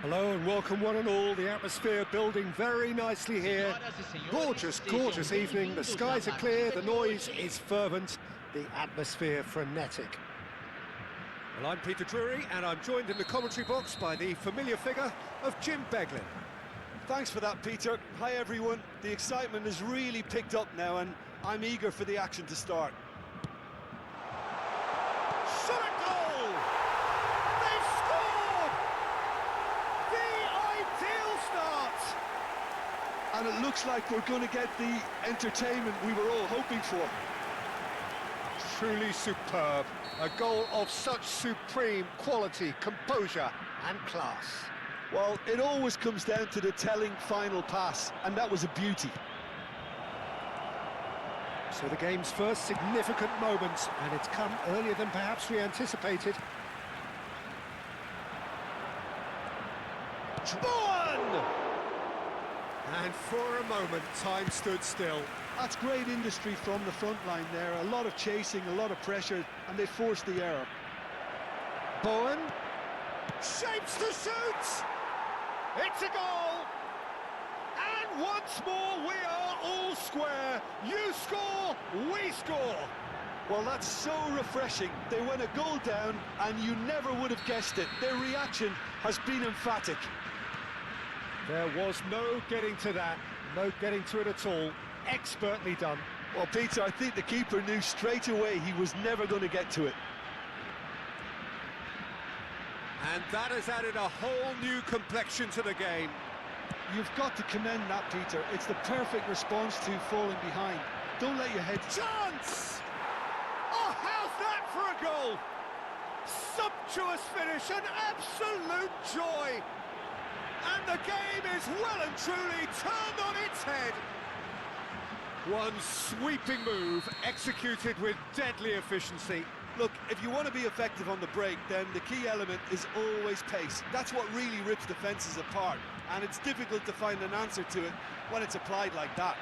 Hello and welcome one and all. The atmosphere building very nicely here. Gorgeous, gorgeous evening. The skies are clear, the noise is fervent, the atmosphere frenetic. Well, I'm Peter Drury and I'm joined in the commentary box by the familiar figure of Jim Beglin. Thanks for that, Peter. Hi, everyone. The excitement has really picked up now and I'm eager for the action to start. Shot a goal! They've scored! The ideal start! And it looks like we're going to get the entertainment we were all hoping for. Truly superb. A goal of such supreme quality, composure and class. Well, it always comes down to the telling final pass, and that was a beauty. So the game's first significant moment, and it's come earlier than perhaps we anticipated. One! And for a moment, time stood still. That's great industry from the front line there. A lot of chasing, a lot of pressure, and they forced the error. Bowen shapes to shoot! It's a goal! And once more we are all square. You score, we score! Well, that's so refreshing. They went a goal down, and you never would have guessed it. Their reaction has been emphatic. There was no getting to that, no getting to it at all. Expertly done. Well, Peter, I think the keeper knew straight away he was never going to get to it. And that has added a whole new complexion to the game. You've got to commend that, Peter. It's the perfect response to falling behind. Don't let your head... Chance! Oh, how's that for a goal? Sumptuous finish, an absolute joy. And the game is well and truly turned on its head. One sweeping move, executed with deadly efficiency. Look, if you want to be effective on the break, then the key element is always pace. That's what really rips defences apart, and it's difficult to find an answer to it when it's applied like that.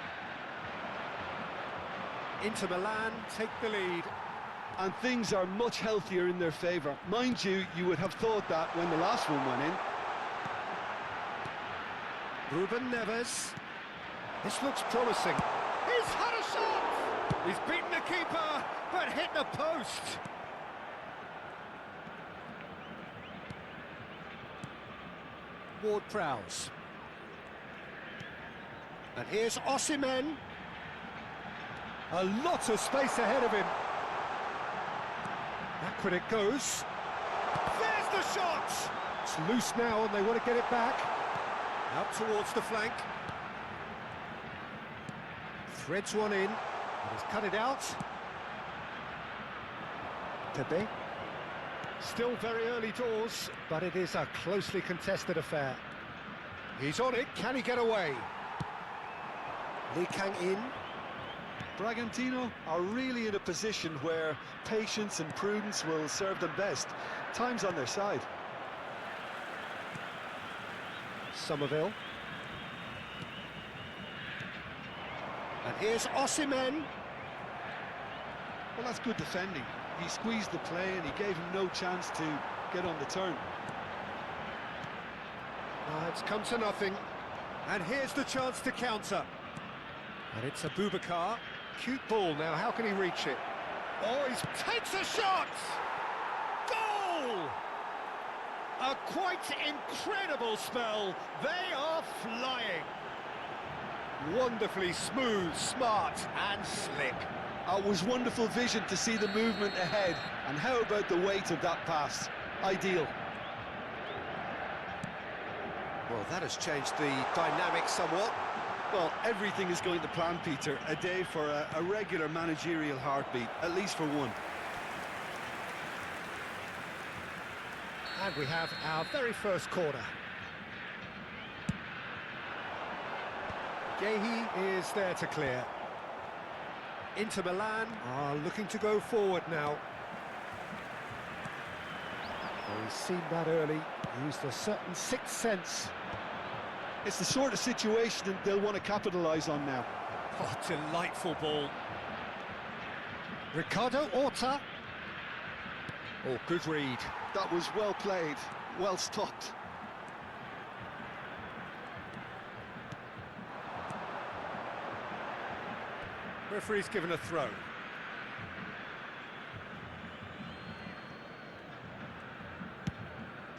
Inter Milan take the lead. And things are much healthier in their favour. Mind you, you would have thought that when the last one went in. Ruben Neves. This looks promising. He's had a shot! He's beaten the keeper, but hit the post. Ward-Prowse. And here's Osimhen. A lot of space ahead of him. Back when it goes. There's the shot! It's loose now and they want to get it back. Out towards the flank. Threads one in, and he's cut it out. Pepe. Still very early doors, but it is a closely contested affair. He's on it, can he get away? Lee Kang-in. Bragantino are really in a position where patience and prudence will serve them best. Time's on their side. Somerville. And here's Osimhen. Well, that's good defending. He squeezed the play and he gave him no chance to get on the turn. It's come to nothing. And here's the chance to counter. And it's a Boubacar. Cute ball now, how can he reach it? Oh, he takes a shot! Goal! A quite incredible spell. They are flying. Wonderfully smooth, smart and slick. It was wonderful vision to see the movement ahead. And how about the weight of that pass? Ideal. Well, that has changed the dynamic somewhat. Well, everything is going to plan, Peter. A day for a regular managerial heartbeat, at least for one. And we have our very first corner. Gehi is there to clear. Inter Milan are looking to go forward now. Well, he's seen that early, used a certain sixth sense. It's the sort of situation that they'll want to capitalise on now. Oh, delightful ball. Ricardo Horta. Oh, good read. That was well played, well stopped. Referee's given a throw.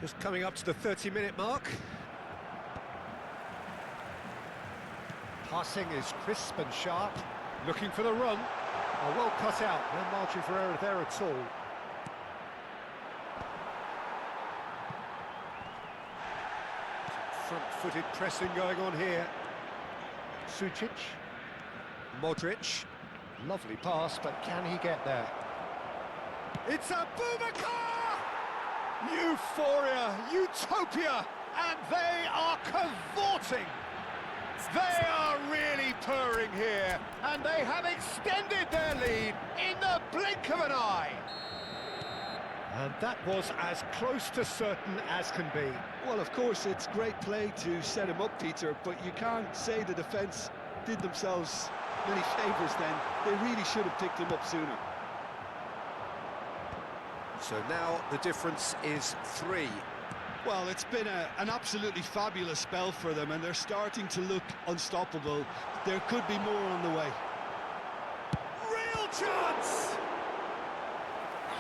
Just coming up to the 30-minute mark. Passing is crisp and sharp. Looking for the run. Oh, well cut out. No margin for error there at all. Some front-footed pressing going on here. Sucic. Modric. Lovely pass, but can he get there? It's a Boubacar! Euphoria, utopia, and they are cavorting. They are really purring here, and they have extended their lead in the blink of an eye. And that was as close to certain as can be. Well, of course, it's great play to set him up, Peter, but you can't say the defence did themselves many favours then. They really should have picked him up sooner. So now the difference is 3. Well, it's been an absolutely fabulous spell for them, and they're starting to look unstoppable. There could be more on the way. Real chance!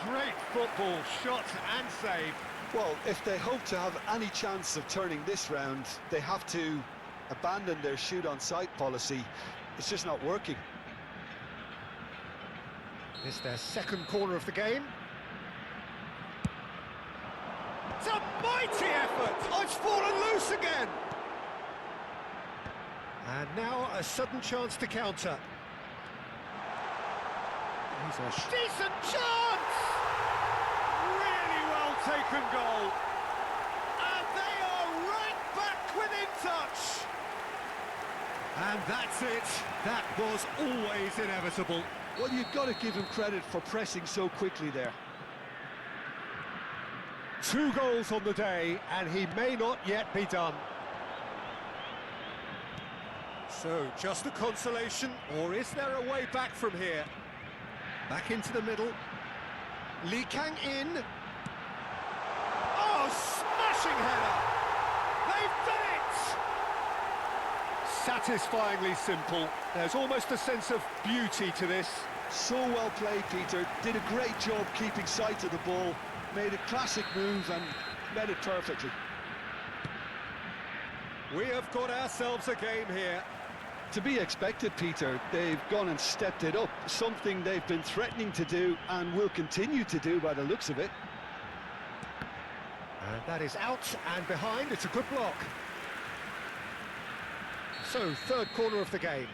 Great football, shot and save. Well, if they hope to have any chance of turning this round, they have to abandon their shoot-on-sight policy. It's just not working. It's their second corner of the game. It's a mighty effort! Oh, it's fallen loose again! And now a sudden chance to counter. He's a decent chance! Really well taken goal. And they are right back within touch. And that's it. That was always inevitable. Well, you've got to give him credit for pressing so quickly there. 2 goals on the day, and he may not yet be done. So, just a consolation, or is there a way back from here? Back into the middle. Lee Kang in. Oh, smashing header! They've done it! Satisfyingly simple. There's almost a sense of beauty to this. So well played, Peter. Did a great job keeping sight of the ball. Made a classic move and met it perfectly. We have got ourselves a game here. To be expected, Peter. They've gone and stepped it up, something they've been threatening to do and will continue to do by the looks of it. And that is out and behind. It's a good block. So, third corner of the game.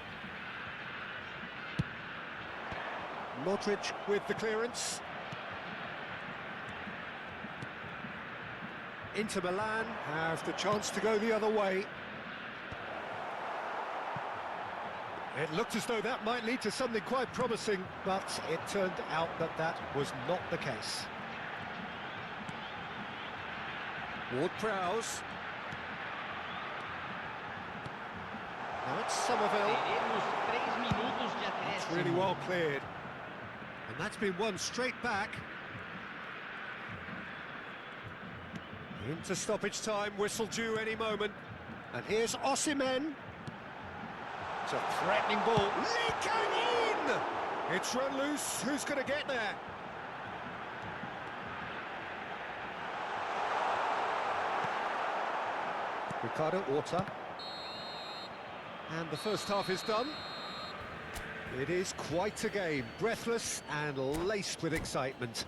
Modric with the clearance. Inter Milan have the chance to go the other way. It looked as though that might lead to something quite promising, but it turned out that that was not the case. Ward-Prowse. Now it's Somerville. It's really well cleared. And that's been won straight back. Into stoppage time, whistle due any moment. And here's Osimhen. It's a threatening ball. Leaking in! It's run loose. Who's going to get there? Ricardo Horta. And the first half is done. It is quite a game. Breathless and laced with excitement.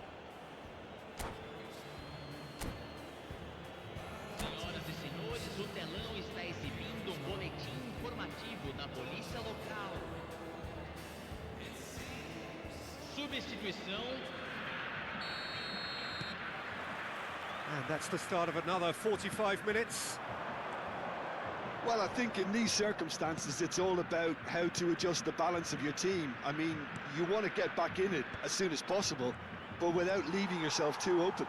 And that's the start of another 45 minutes. Well, I think in these circumstances, it's all about how to adjust the balance of your team. I mean, you want to get back in it as soon as possible, but without leaving yourself too open.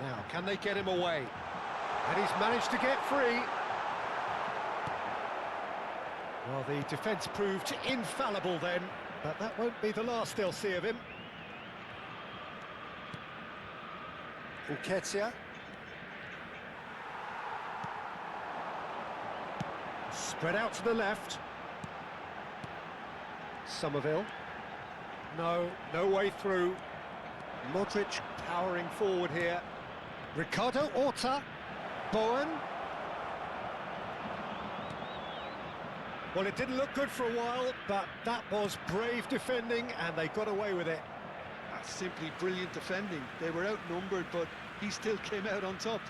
Now, can they get him away? And he's managed to get free. Well, the defence proved infallible then, but that won't be the last they'll see of him. Uketsia. Spread out to the left. Somerville. No way through. Modric powering forward here. Ricardo Horta. Bowen. Well, it didn't look good for a while, but that was brave defending, and they got away with it. That's simply brilliant defending. They were outnumbered, but he still came out on top.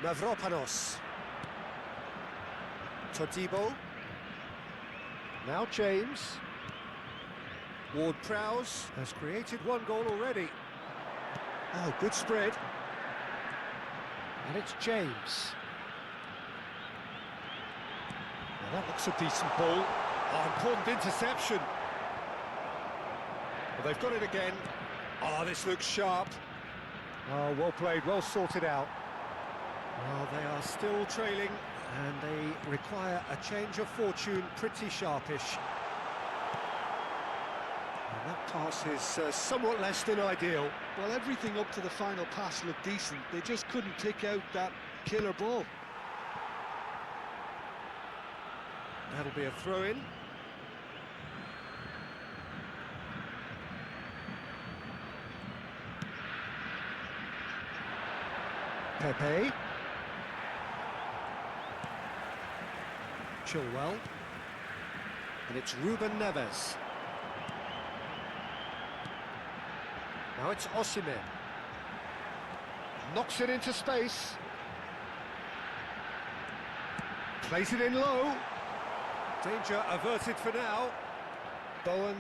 Mavropanos. Todibo. Now James. Ward-Prowse has created one goal already. Oh, good spread. And it's James. Well, that looks a decent ball. Oh, important interception. Well, they've got it again. Oh, this looks sharp. Oh, well played, well sorted out. Well, they are still trailing, and they require a change of fortune, pretty sharpish. And that pass is somewhat less than ideal. Well, everything up to the final pass looked decent. They just couldn't pick out that killer ball. That'll be a throw-in. Pepe. Chilwell. And it's Ruben Neves. Now it's Osimhen. Knocks it into space. Plays it in low. Danger averted for now. Bowen.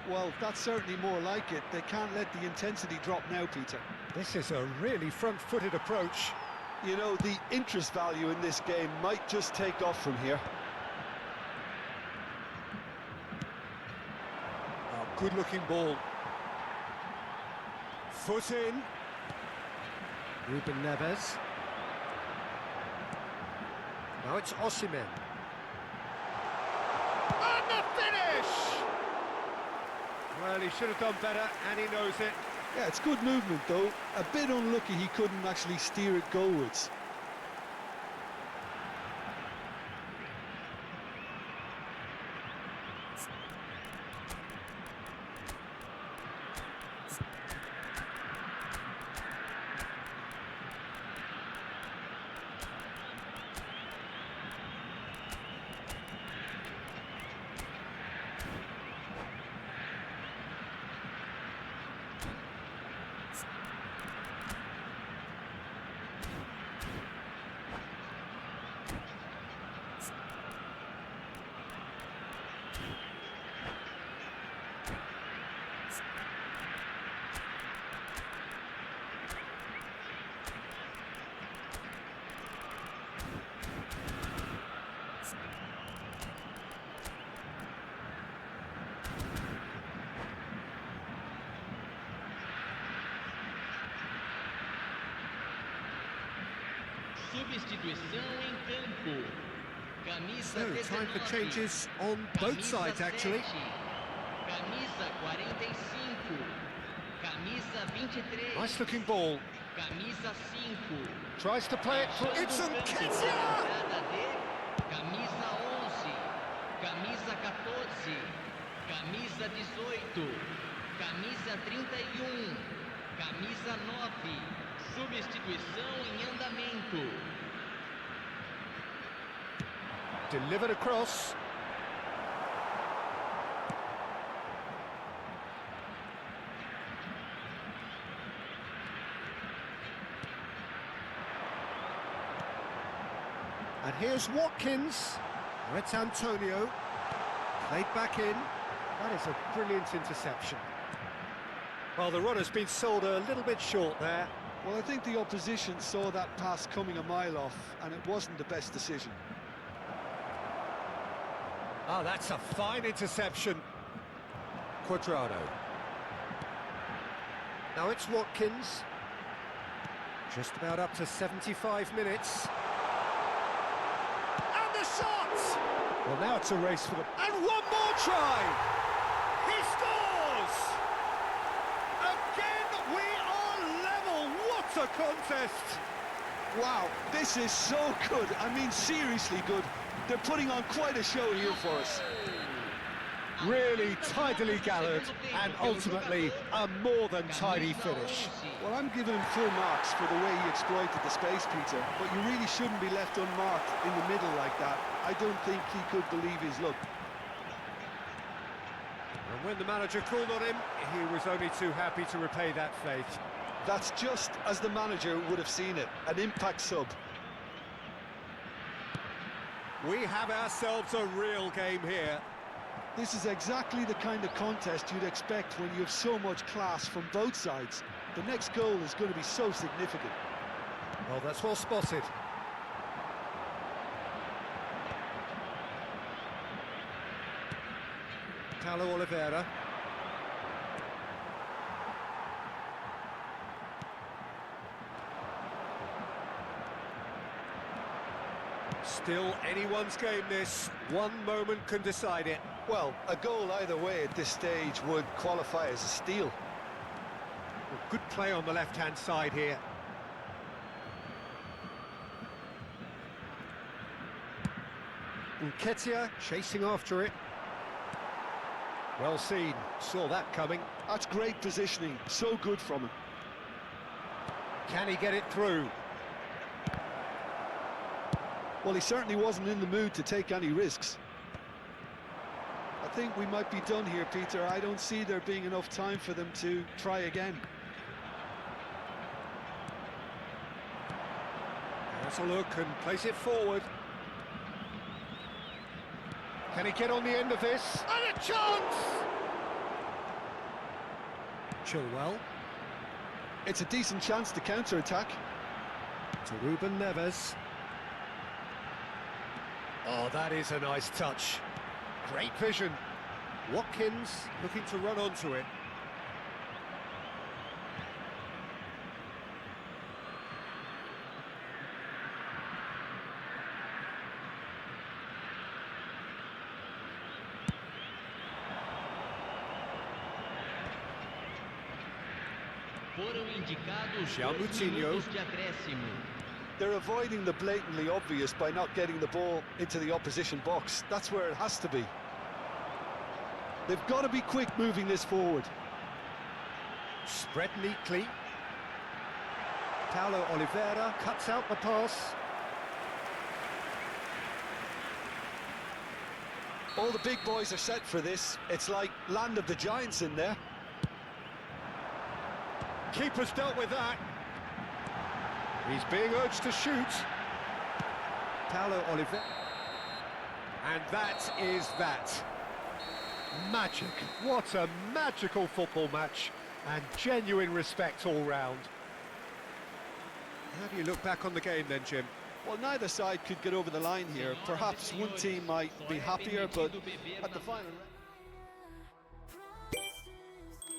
Well, that's certainly more like it. They can't let the intensity drop now, Peter. This is a really front-footed approach. You know, the interest value in this game might just take off from here. Oh, good-looking ball. Foot in. Ruben Neves. Now it's Osimhen. And the finish! Well, he should have done better, and he knows it. Yeah, it's good movement, though. A bit unlucky he couldn't actually steer it goalwards. Substituição em campo. Camisa So, time for changes on both sides, actually. Camisa 45. Camisa 23. Nice looking ball. Camisa 5. Tries to play it for Edson Kenya! Camisa 11. Camisa 14. Camisa 18. Camisa 31. Camisa 9. Substituição em andamento. Delivered across. And here's Watkins. Now it's Antonio. Played back in. That is a brilliant interception. Well, the runner's been sold a little bit short there. Well, I think the opposition saw that pass coming a mile off, and it wasn't the best decision. Oh, that's a fine interception. Cuadrado. Now it's Watkins. Just about up to 75 minutes. And the shot! Well, now it's a race for the... And one more try! He scores! Again, we are level. What a contest! Wow, this is so good. I mean, seriously good. They're putting on quite a show here for us. Really tidily gathered, and ultimately a more than tidy finish. Well, I'm giving him full marks for the way he exploited the space, Peter, but you really shouldn't be left unmarked in the middle like that. I don't think he could believe his luck. And when the manager called on him, he was only too happy to repay that faith. That's just as the manager would have seen it, an impact sub. We have ourselves a real game here. This is exactly the kind of contest you'd expect when you have so much class from both sides. The next goal is going to be so significant. Well, that's well spotted. Paulo Oliveira. Still anyone's game this. One moment can decide it. Well, a goal either way at this stage would qualify as a steal. Well, good play on the left-hand side here. Nketiah chasing after it. Well seen, saw that coming. That's great positioning, so good from him. Can he get it through? Well, he certainly wasn't in the mood to take any risks. I think we might be done here, Peter. I don't see there being enough time for them to try again. Let's a look and place it forward. Can he get on the end of this? And a chance! Chilwell. It's a decent chance to counter-attack. To Ruben Neves. Oh, that is a nice touch. Great vision. Watkins looking to run onto it. Foram indicados Já 2 Moutinho. minutos de acréscimo. They're avoiding the blatantly obvious by not getting the ball into the opposition box. That's where it has to be. They've got to be quick moving this forward. Spread neatly. Paulo Oliveira cuts out the pass. All the big boys are set for this. It's like land of the giants in there. Keeper's dealt with that. He's being urged to shoot. Paulo Oliveira. And that is that. Magic. What a magical football match. And genuine respect all round. How do you look back on the game then, Jim? Well, neither side could get over the line here. Perhaps one team might be happier, but at the final...